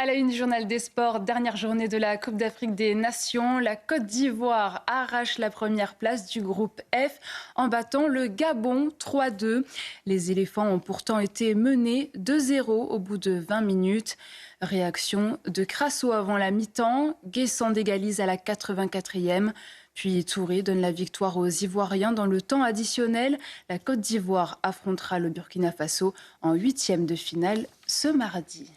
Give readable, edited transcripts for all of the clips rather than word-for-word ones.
À la une du journal des sports, dernière journée de la Coupe d'Afrique des Nations. La Côte d'Ivoire arrache la première place du groupe F en battant le Gabon 3-2. Les éléphants ont pourtant été menés 2-0 au bout de 20 minutes. Réaction de Crasso avant la mi-temps. Guessand égalise à la 84e. Puis Touré donne la victoire aux Ivoiriens dans le temps additionnel. La Côte d'Ivoire affrontera le Burkina Faso en 8e de finale ce mardi.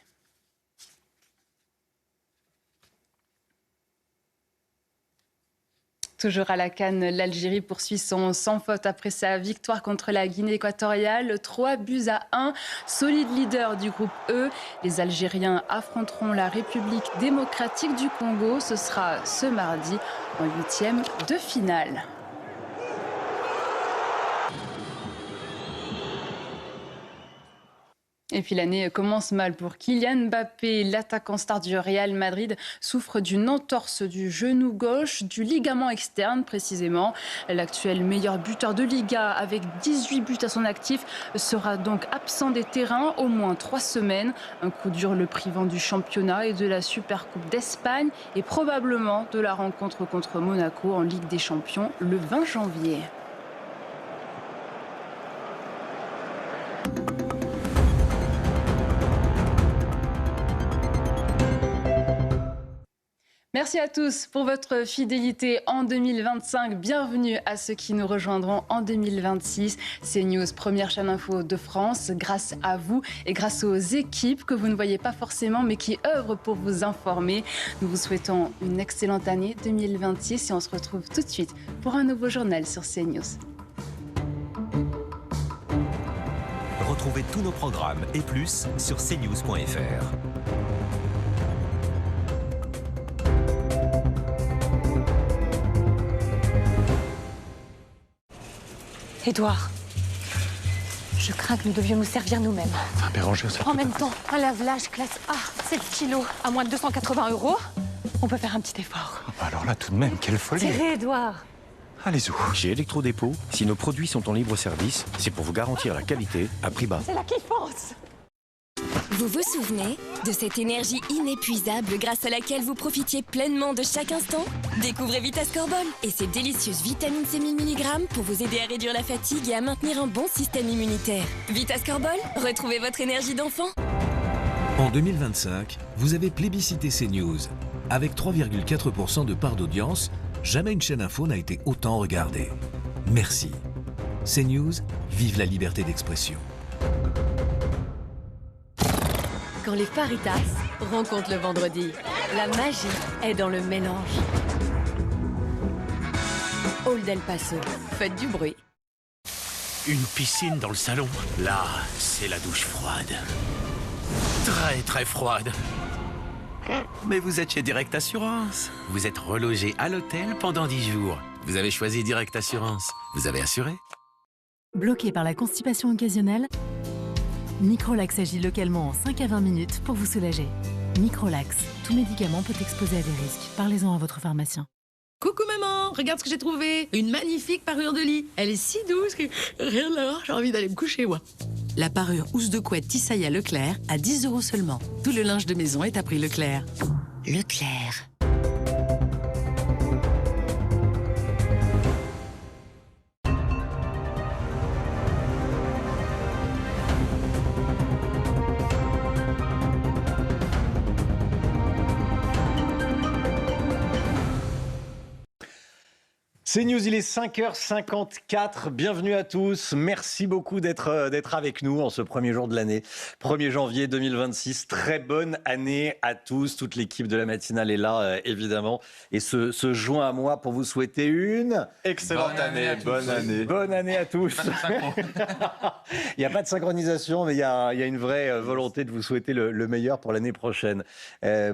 Toujours à la CAN, l'Algérie poursuit son sans faute après sa victoire contre la Guinée équatoriale. 3-1, solide leader du groupe E. Les Algériens affronteront la République démocratique du Congo. Ce sera ce mardi en 8e de finale. Et puis l'année commence mal pour Kylian Mbappé. L'attaquant star du Real Madrid souffre d'une entorse du genou gauche, du ligament externe précisément. L'actuel meilleur buteur de Liga avec 18 buts à son actif sera donc absent des terrains au moins 3 semaines. Un coup dur le privant du championnat et de la Supercoupe d'Espagne et probablement de la rencontre contre Monaco en Ligue des Champions le 20 janvier. Merci à tous pour votre fidélité en 2025. Bienvenue à ceux qui nous rejoindront en 2026. CNews, première chaîne info de France, grâce à vous et grâce aux équipes que vous ne voyez pas forcément mais qui œuvrent pour vous informer. Nous vous souhaitons une excellente année 2026 et on se retrouve tout de suite pour un nouveau journal sur CNews. Retrouvez tous nos programmes et plus sur cnews.fr. Édouard, je crains que nous devions nous servir nous-mêmes. Enfin, Bérangère, ça En même temps, un lave-linge classe A, 7 kilos, à moins de 280 €. On peut faire un petit effort. Oh, bah alors là, tout de même, quelle folie. Serré, Édouard. Allez-y. Chez Electrodépôt, si nos produits sont en libre service, c'est pour vous garantir la qualité à prix bas. C'est la kiffance. Vous vous souvenez de cette énergie inépuisable grâce à laquelle vous profitiez pleinement de chaque instant? Découvrez Vitascorbol et ses délicieuses vitamines C 1000 mg pour vous aider à réduire la fatigue et à maintenir un bon système immunitaire. Vitascorbol, retrouvez votre énergie d'enfant. En 2025, vous avez plébiscité CNews. Avec 3,4% de part d'audience, jamais une chaîne info n'a été autant regardée. Merci. CNews, vive la liberté d'expression. Quand les Faritas rencontrent le vendredi, la magie est dans le mélange. Hall del Paso, faites du bruit. Une piscine dans le salon. Là, c'est la douche froide. Très, très froide. Mais vous êtes chez Direct Assurance. Vous êtes relogé à l'hôtel pendant 10 jours. Vous avez choisi Direct Assurance. Vous avez assuré. Bloqué par la constipation occasionnelle? Microlax agit localement en 5 à 20 minutes pour vous soulager. Microlax, tout médicament peut exposer à des risques. Parlez-en à votre pharmacien. Coucou maman, regarde ce que j'ai trouvé. Une magnifique parure de lit. Elle est si douce que rien à voir, j'ai envie d'aller me coucher moi. La parure housse de couette Tissaïa Leclerc à 10 € seulement. Tout le linge de maison est à prix Leclerc. Leclerc. CNews, il est 5h54. Bienvenue à tous. Merci beaucoup d'être avec nous en ce premier jour de l'année. 1er janvier 2026. Très bonne année à tous. Toute l'équipe de la matinale est là, évidemment. Et se joint à moi pour vous souhaiter une Excellente année. Bonne année. Bonne année à tous. Il n'y a pas de synchronisation, mais il y a une vraie volonté de vous souhaiter le meilleur pour l'année prochaine.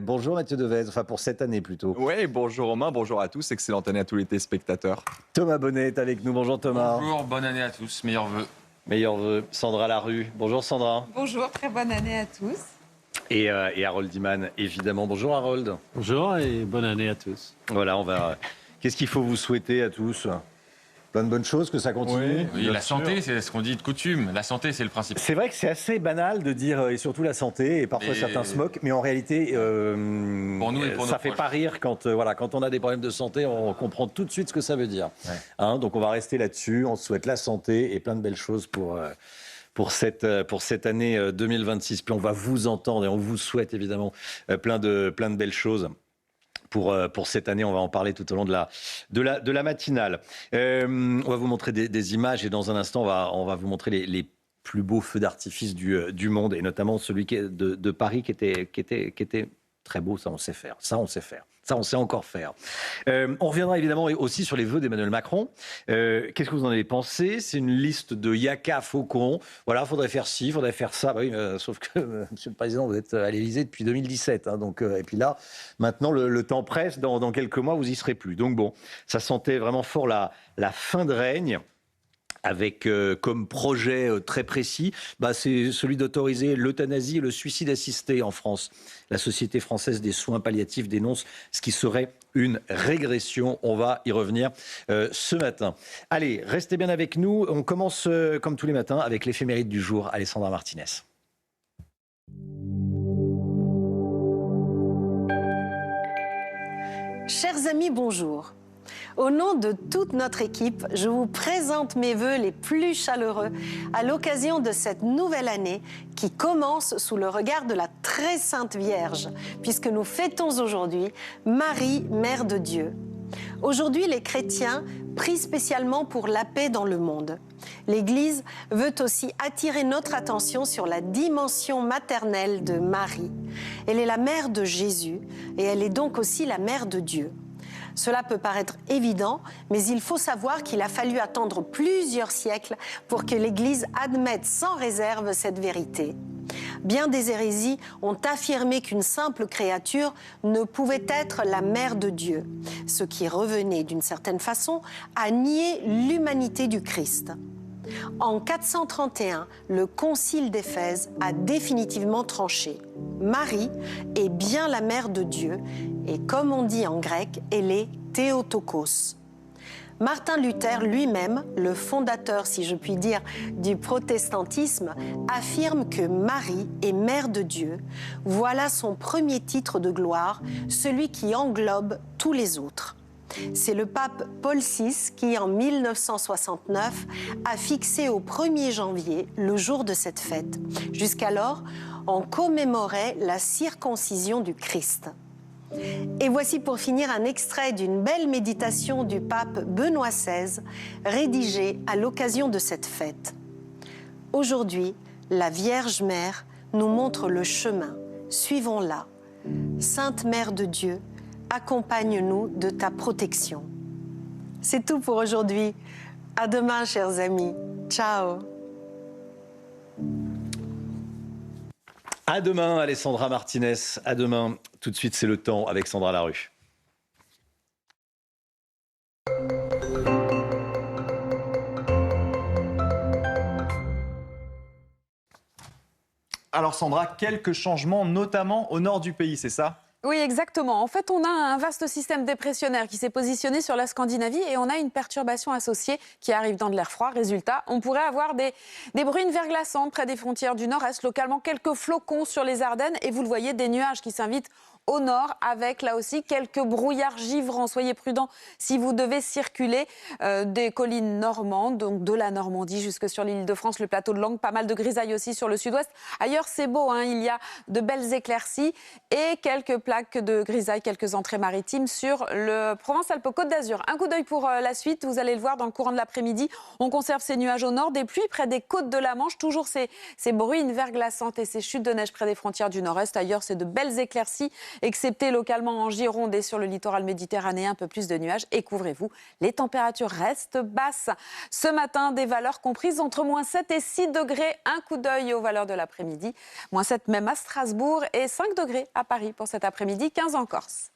Bonjour Mathieu Devez, enfin pour cette année plutôt. Oui, bonjour Romain, bonjour à tous. Excellente année à tous les téléspectateurs. Thomas Bonnet est avec nous. Bonjour Thomas. Bonjour, bonne année à tous. Meilleurs vœux. Meilleurs vœux. Sandra Larue. Bonjour Sandra. Bonjour, très bonne année à tous. Et Harold Iman, évidemment. Bonjour Bonjour et bonne année à tous. Voilà, qu'est-ce qu'il faut vous souhaiter à tous ? plein de bonnes choses, que ça continue. Oui, la santé, c'est ce qu'on dit de coutume. La santé, c'est le principe. C'est vrai que c'est assez banal de dire, et surtout la santé, et parfois certains se moquent, mais en réalité, pour nous et pour ça fait pas rire quand on a des problèmes de santé, on comprend tout de suite ce que ça veut dire. Ouais. Donc on va rester là-dessus, on se souhaite la santé et plein de belles choses pour cette année 2026. Puis on va vous entendre et on vous souhaite évidemment plein de belles choses. Pour cette année, on va en parler tout au long de la matinale. On va vous montrer des images et dans un instant, on va vous montrer les plus beaux feux d'artifice du monde et notamment celui de Paris qui était très beau. Ça, on sait faire. Ça, on sait encore faire. On reviendra évidemment aussi sur les vœux d'Emmanuel Macron. Qu'est-ce que vous en avez pensé ? C'est une liste de yaka faucons. Voilà, faudrait faire ci, faudrait faire ça. Bah oui, sauf que, Monsieur le Président, vous êtes à l'Élysée depuis 2017. Donc, et puis là, maintenant, le temps presse. Dans quelques mois, vous y serez plus. Donc bon, ça sentait vraiment fort la fin de règne. Avec comme projet très précis, c'est celui d'autoriser l'euthanasie et le suicide assisté en France. La Société française des soins palliatifs dénonce ce qui serait une régression. On va y revenir ce matin. Allez, restez bien avec nous. On commence comme tous les matins avec l'éphéméride du jour. Alessandra Martinez. Chers amis, bonjour. Au nom de toute notre équipe, je vous présente mes vœux les plus chaleureux à l'occasion de cette nouvelle année qui commence sous le regard de la très sainte Vierge, puisque nous fêtons aujourd'hui Marie, Mère de Dieu. Aujourd'hui, les chrétiens prient spécialement pour la paix dans le monde. L'Église veut aussi attirer notre attention sur la dimension maternelle de Marie. Elle est la mère de Jésus et elle est donc aussi la mère de Dieu. Cela peut paraître évident, mais il faut savoir qu'il a fallu attendre plusieurs siècles pour que l'Église admette sans réserve cette vérité. Bien des hérésies ont affirmé qu'une simple créature ne pouvait être la mère de Dieu, ce qui revenait d'une certaine façon à nier l'humanité du Christ. En 431, le Concile d'Éphèse a définitivement tranché. Marie est bien la mère de Dieu et comme on dit en grec, elle est Théotokos. Martin Luther lui-même, le fondateur, si je puis dire, du protestantisme, affirme que Marie est mère de Dieu. Voilà son premier titre de gloire, celui qui englobe tous les autres. C'est le pape Paul VI qui, en 1969, a fixé au 1er janvier le jour de cette fête. Jusqu'alors, on commémorait la circoncision du Christ. Et voici pour finir un extrait d'une belle méditation du pape Benoît XVI, rédigée à l'occasion de cette fête. Aujourd'hui, la Vierge Mère nous montre le chemin. Suivons-la. Sainte Mère de Dieu, accompagne-nous de ta protection. C'est tout pour aujourd'hui. À demain, chers amis. Ciao. À demain, Alessandra Martinez. À demain. Tout de suite, c'est le temps avec Sandra Larue. Alors Sandra, quelques changements, notamment au nord du pays, c'est ça ? Oui, exactement. En fait, on a un vaste système dépressionnaire qui s'est positionné sur la Scandinavie et on a une perturbation associée qui arrive dans de l'air froid. Résultat, on pourrait avoir des bruines verglaçantes près des frontières du nord-est, localement quelques flocons sur les Ardennes et vous le voyez, des nuages qui s'invitent au nord avec là aussi quelques brouillards givrants. Soyez prudents si vous devez circuler des collines normandes, donc de la Normandie jusque sur l'île de France, le plateau de Langres, pas mal de grisailles aussi sur le sud-ouest. Ailleurs c'est beau, il y a de belles éclaircies et quelques plaques de grisailles, quelques entrées maritimes sur le Provence-Alpes-Côte d'Azur. Un coup d'œil pour la suite, vous allez le voir dans le courant de l'après-midi. On conserve ces nuages au nord, des pluies près des côtes de la Manche, toujours ces bruines verglaçantes et ces chutes de neige près des frontières du nord-est. Ailleurs c'est de belles éclaircies, excepté localement en Gironde et sur le littoral méditerranéen, un peu plus de nuages. Et couvrez-vous, les températures restent basses. Ce matin, des valeurs comprises entre moins 7 et 6 degrés. Un coup d'œil aux valeurs de l'après-midi. Moins 7 même à Strasbourg et 5 degrés à Paris pour cet après-midi, 15 en Corse.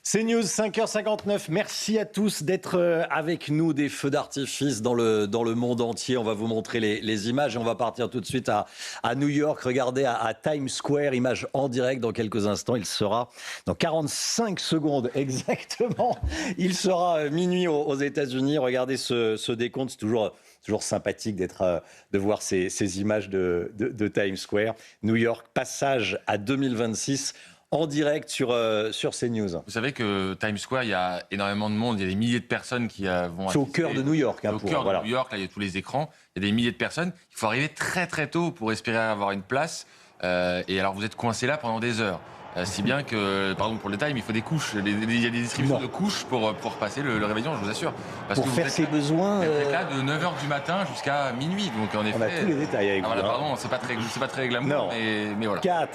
CNews, 5h59. Merci à tous d'être avec nous. Des feux d'artifice dans le monde entier. On va vous montrer les images et on va partir tout de suite à New York. Regardez à Times Square, image en direct dans quelques instants. Il sera dans 45 secondes exactement. Il sera minuit aux États-Unis. Regardez ce décompte. C'est toujours sympathique de voir ces images de Times Square. New York, passage à 2026. En direct sur CNews. Vous savez que Times Square, il y a énormément de monde, il y a des milliers de personnes qui vont... C'est au cœur de New York. Au cœur de New York, là, il y a tous les écrans, il y a des milliers de personnes. Il faut arriver très très tôt pour espérer avoir une place. Et alors vous êtes coincé là pendant des heures. Si bien que, pardon pour le time, il faut des couches. Il y a des distributions de couches pour passer le réveillon, je vous assure. Parce pour que faire ses besoins. Vous êtes là de 9h du matin jusqu'à minuit. Donc en effet, on a tous les détails avec vous. Voilà, pardon, c'est pas très glamour, mais voilà. 4,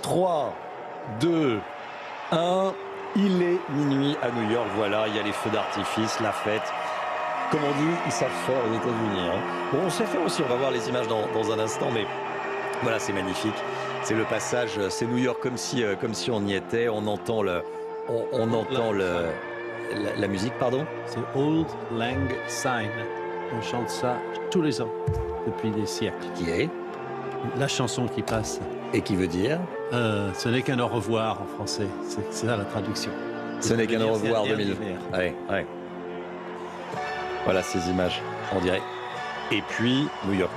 3, 2, 1, il est minuit à New York, voilà, il y a les feux d'artifice, la fête. Comme on dit, ils savent faire aux États-Unis. Hein. Bon, on sait faire aussi, on va voir les images dans un instant, mais voilà, c'est magnifique. C'est le passage, c'est New York comme si on y était, on entend la musique, pardon. C'est Old Lang Syne, on chante ça tous les ans, depuis des siècles. Qui est la chanson qui passe. Et qui veut dire ce n'est qu'un au revoir en français. C'est ça la traduction. Ce n'est qu'un au revoir 2000. Ouais. Voilà ces images en direct. Et puis New York.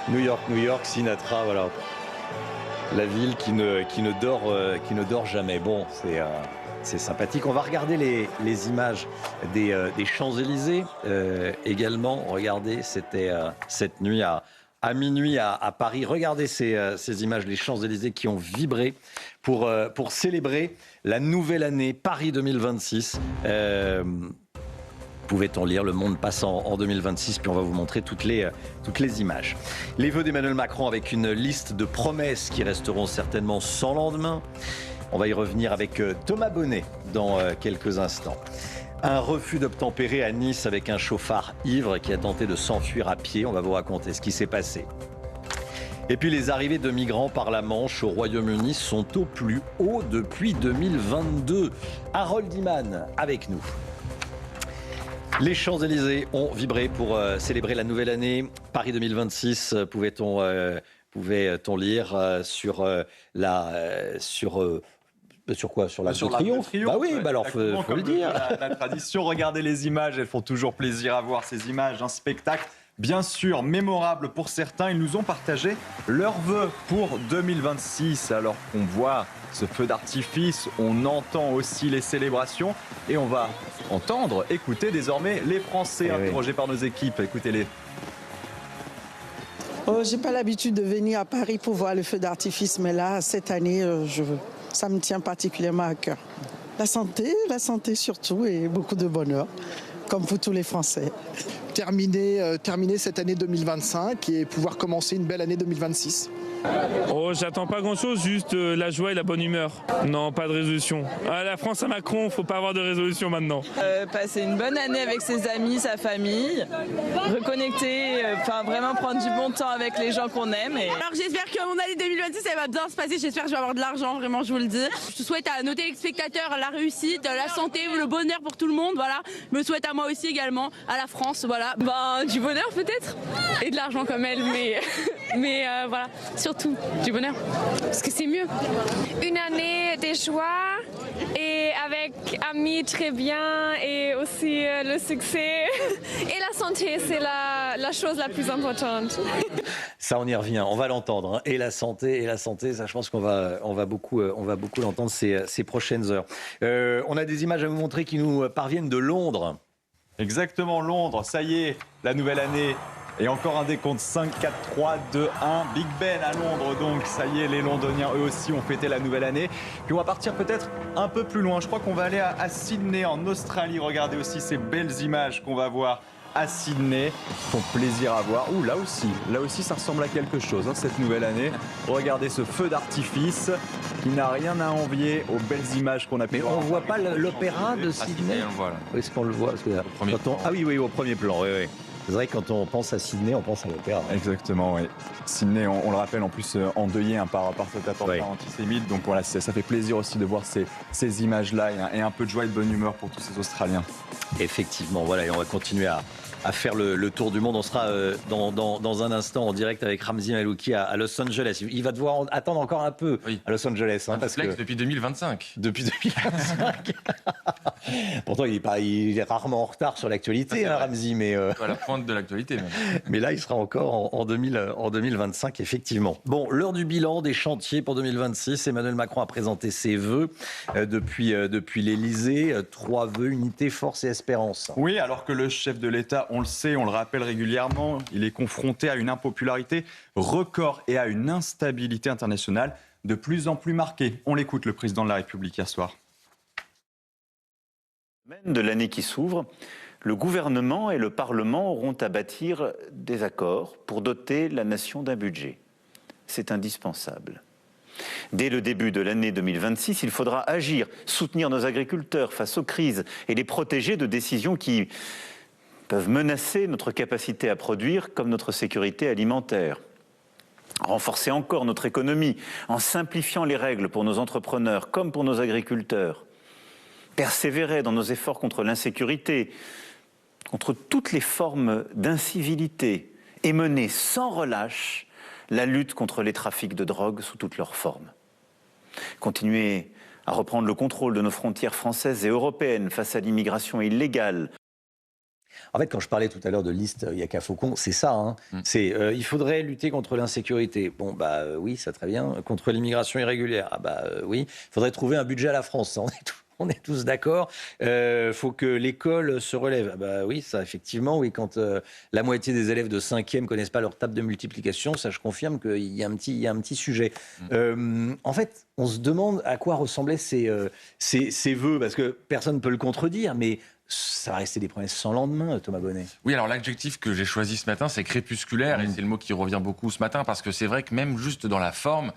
New York, Sinatra, voilà. La ville qui ne dort jamais. Bon, c'est sympathique. On va regarder les images des Champs-Élysées également. Regardez, c'était cette nuit à minuit à Paris. Regardez ces images, les Champs-Élysées qui ont vibré pour célébrer la nouvelle année Paris 2026. Pouvait-on lire, le monde passe en 2026, puis on va vous montrer toutes les images. Les vœux d'Emmanuel Macron avec une liste de promesses qui resteront certainement sans lendemain. On va y revenir avec Thomas Bonnet dans quelques instants. Un refus d'obtempérer à Nice avec un chauffard ivre qui a tenté de s'enfuir à pied. On va vous raconter ce qui s'est passé. Et puis les arrivées de migrants par la Manche au Royaume-Uni sont au plus haut depuis 2022. Harold Iman avec nous. Les Champs-Élysées ont vibré pour célébrer la nouvelle année. Paris 2026, pouvait-on lire sur quoi ? Sur l'Arc de Triomphe. Bah oui, alors faut le dire. La tradition, regardez les images, elles font toujours plaisir à voir ces images, un spectacle. Bien sûr, mémorable pour certains, ils nous ont partagé leurs vœux pour 2026. Alors qu'on voit ce feu d'artifice, on entend aussi les célébrations et on va écouter désormais les Français interrogés par nos équipes. Écoutez-les. J'ai pas l'habitude de venir à Paris pour voir le feu d'artifice, mais là, cette année, ça me tient particulièrement à cœur. La santé surtout et beaucoup de bonheur, comme pour tous les Français. Terminer cette année 2025 et pouvoir commencer une belle année 2026. J'attends pas grand-chose, juste la joie et la bonne humeur. Non, pas de résolution. La France à Macron, faut pas avoir de résolution maintenant. Passer une bonne année avec ses amis, sa famille, reconnecter, vraiment prendre du bon temps avec les gens qu'on aime. Alors j'espère que mon année 2026 elle va bien se passer, j'espère que je vais avoir de l'argent, vraiment je vous le dis. Je souhaite à nos téléspectateurs la réussite, la santé, le bonheur pour tout le monde, voilà. Je me souhaite à moi aussi également, à la France, voilà. Du bonheur peut-être, et de l'argent comme elle, mais voilà, surtout du bonheur, parce que c'est mieux. Une année de joie et avec amis très bien et aussi le succès et la santé, c'est la chose la plus importante. Ça, on y revient, on va l'entendre. Hein. Et la santé, ça, je pense qu'on va beaucoup l'entendre ces prochaines heures. On a des images à vous montrer qui nous parviennent de Londres. Exactement, Londres, ça y est, la nouvelle année. Et encore un décompte, 5, 4, 3, 2, 1. Big Ben à Londres, donc ça y est, les Londoniens, eux aussi, ont fêté la nouvelle année. Puis on va partir peut-être un peu plus loin. Je crois qu'on va aller à Sydney, en Australie. Regardez aussi ces belles images qu'on va voir à Sydney. Font plaisir à voir. Ouh, là aussi, ça ressemble à quelque chose, cette nouvelle année. Regardez ce feu d'artifice qui n'a rien à envier aux belles images qu'on a pu voir. Mais on ne voit pas l'opéra de Sydney. On le voit là. Est-ce qu'on le voit? Ah oui, au premier plan, oui. C'est vrai que quand on pense à Sydney, on pense à l'opéra. Exactement, oui. Sydney, on le rappelle, en plus endeuillé par cet attentat antisémite. Donc voilà, ça fait plaisir aussi de voir ces images-là et un peu de joie et de bonne humeur pour tous ces Australiens. Effectivement, voilà, et on va continuer à faire le tour du monde. On sera dans un instant en direct avec Ramzi Malouki à Los Angeles. Il va devoir attendre encore un peu à Los Angeles. Parce que depuis 2025. Depuis 2025. Pourtant, il est rarement en retard sur l'actualité, Ramzi. Mais à la pointe de l'actualité même. Mais là, il sera encore en 2025, effectivement. Bon, l'heure du bilan des chantiers pour 2026. Emmanuel Macron a présenté ses vœux depuis l'Elysée. 3 vœux, unité, force et espérance. Oui, alors que le chef de l'État, on le sait, on le rappelle régulièrement, il est confronté à une impopularité record et à une instabilité internationale de plus en plus marquée. On l'écoute, le président de la République hier soir. De l'année qui s'ouvre, le gouvernement et le Parlement auront à bâtir des accords pour doter la nation d'un budget. C'est indispensable. Dès le début de l'année 2026, il faudra agir, soutenir nos agriculteurs face aux crises et les protéger de décisions qui peuvent menacer notre capacité à produire comme notre sécurité alimentaire. Renforcer encore notre économie en simplifiant les règles pour nos entrepreneurs comme pour nos agriculteurs. Persévérer dans nos efforts contre l'insécurité, contre toutes les formes d'incivilité et mener sans relâche la lutte contre les trafics de drogue sous toutes leurs formes. Continuer à reprendre le contrôle de nos frontières françaises et européennes face à l'immigration illégale. En fait, quand je parlais tout à l'heure de liste Yaka Faucon, c'est ça. Hein. C'est il faudrait lutter contre l'insécurité. Bon, oui, ça très bien. Contre l'immigration irrégulière, oui. Il faudrait trouver un budget à la France. Ça, on est tous d'accord. Faut que l'école se relève. Oui, ça, effectivement, oui. Quand la moitié des élèves de 5e connaissent pas leur table de multiplication, ça, je confirme qu'il y a un petit sujet. En fait, on se demande à quoi ressemblaient ces vœux, parce que personne ne peut le contredire, mais ça va rester des promesses sans lendemain, Thomas Bonnet. Oui, alors l'adjectif que j'ai choisi ce matin, c'est crépusculaire, et c'est le mot qui revient beaucoup ce matin, parce que c'est vrai que même juste dans la forme,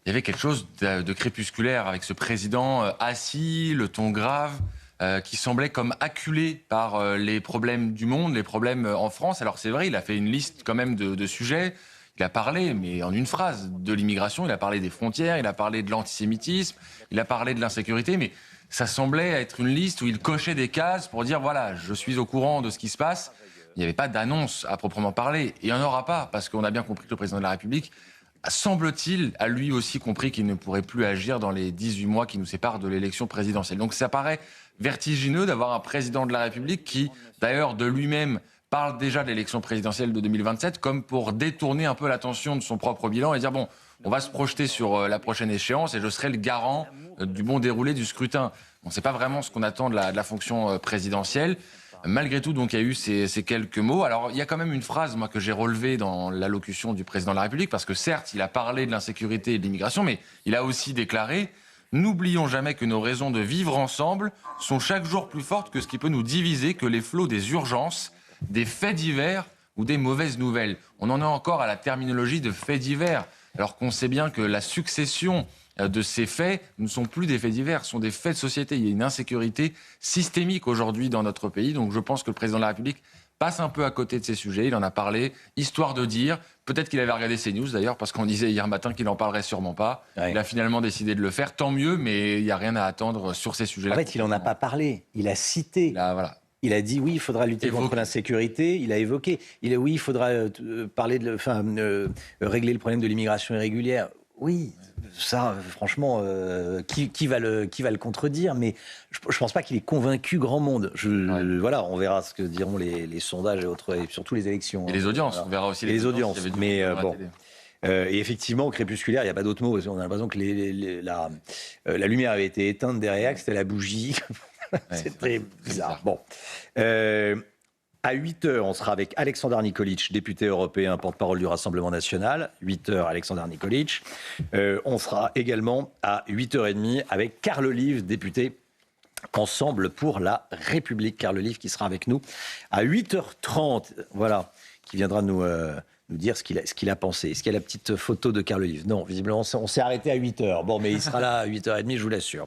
il y avait quelque chose de crépusculaire avec ce président assis, le ton grave, qui semblait comme acculé par les problèmes du monde, les problèmes en France. Alors c'est vrai, il a fait une liste quand même de sujets. Il a parlé, mais en une phrase, de l'immigration, il a parlé des frontières, il a parlé de l'antisémitisme, il a parlé de l'insécurité, mais ça semblait être une liste où il cochait des cases pour dire voilà, je suis au courant de ce qui se passe. Il n'y avait pas d'annonce à proprement parler. Et il n'y en aura pas, parce qu'on a bien compris que le président de la République, semble-t-il, a lui aussi compris qu'il ne pourrait plus agir dans les 18 mois qui nous séparent de l'élection présidentielle. Donc ça paraît vertigineux d'avoir un président de la République qui, d'ailleurs, de lui-même, parle déjà de l'élection présidentielle de 2027 comme pour détourner un peu l'attention de son propre bilan et dire bon, on va se projeter sur la prochaine échéance et je serai le garant du bon déroulé du scrutin. Bon, c'est pas vraiment ce qu'on attend de la fonction présidentielle. Malgré tout, donc, il y a eu ces quelques mots. Alors, il y a quand même une phrase, moi, que j'ai relevée dans l'allocution du président de la République, parce que certes, il a parlé de l'insécurité et de l'immigration, mais il a aussi déclaré « N'oublions jamais que nos raisons de vivre ensemble sont chaque jour plus fortes que ce qui peut nous diviser, que les flots des urgences, des faits divers ou des mauvaises nouvelles. » On en est encore à la terminologie de faits divers, alors qu'on sait bien que la succession de ces faits ne sont plus des faits divers, ce sont des faits de société. Il y a une insécurité systémique aujourd'hui dans notre pays. Donc je pense que le président de la République passe un peu à côté de ces sujets. Il en a parlé, histoire de dire. Peut-être qu'il avait regardé CNews d'ailleurs, parce qu'on disait hier matin qu'il n'en parlerait sûrement pas. Ouais. Il a finalement décidé de le faire. Tant mieux, mais il n'y a rien à attendre sur ces sujets-là. En fait, il n'en a pas parlé. Il a cité. Là, voilà. Il a dit oui, il faudra lutter contre l'insécurité. Il a évoqué. Oui, il faudra parler régler le problème de l'immigration irrégulière. Oui, ça, franchement, qui va le contredire, mais je ne pense pas qu'il ait convaincu grand monde. Voilà, on verra ce que diront les sondages et autres, et surtout les élections. Et les audiences, on verra aussi les audiences. Mais bon. Et effectivement, crépusculaire, il n'y a pas d'autre mot, parce qu'on a l'impression que la lumière avait été éteinte derrière, que c'était la bougie. C'est très bizarre. Bon. À 8h, on sera avec Alexander Nikolic, député européen, porte-parole du Rassemblement national. 8h, Alexander Nikolic. On sera également à 8h30 avec Carl Olive, député Ensemble pour la République. Carl Olive qui sera avec nous à 8h30, voilà, qui viendra nous nous dire ce qu'il a pensé. Est-ce qu'il y a la petite photo de Carl Olive? Non, visiblement, on s'est arrêté à 8h. Bon, mais il sera là à 8h30, je vous l'assure.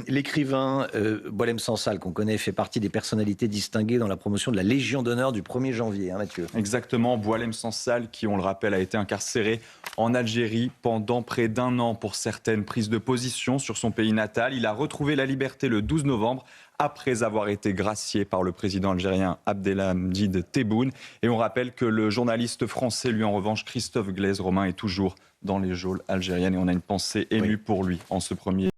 L'écrivain Boualem Sansal, qu'on connaît, fait partie des personnalités distinguées dans la promotion de la Légion d'honneur du 1er janvier, hein, Mathieu? Exactement, Boualem Sansal, qui, on le rappelle, a été incarcéré en Algérie pendant près d'1 an pour certaines prises de position sur son pays natal. Il a retrouvé la liberté le 12 novembre, après avoir été gracié par le président algérien Abdelhamid Tebboune. Et on rappelle que le journaliste français, lui en revanche, Christophe Glaise, Romain, est toujours dans les geôles algériennes. Et on a une pensée émue pour lui en ce 1er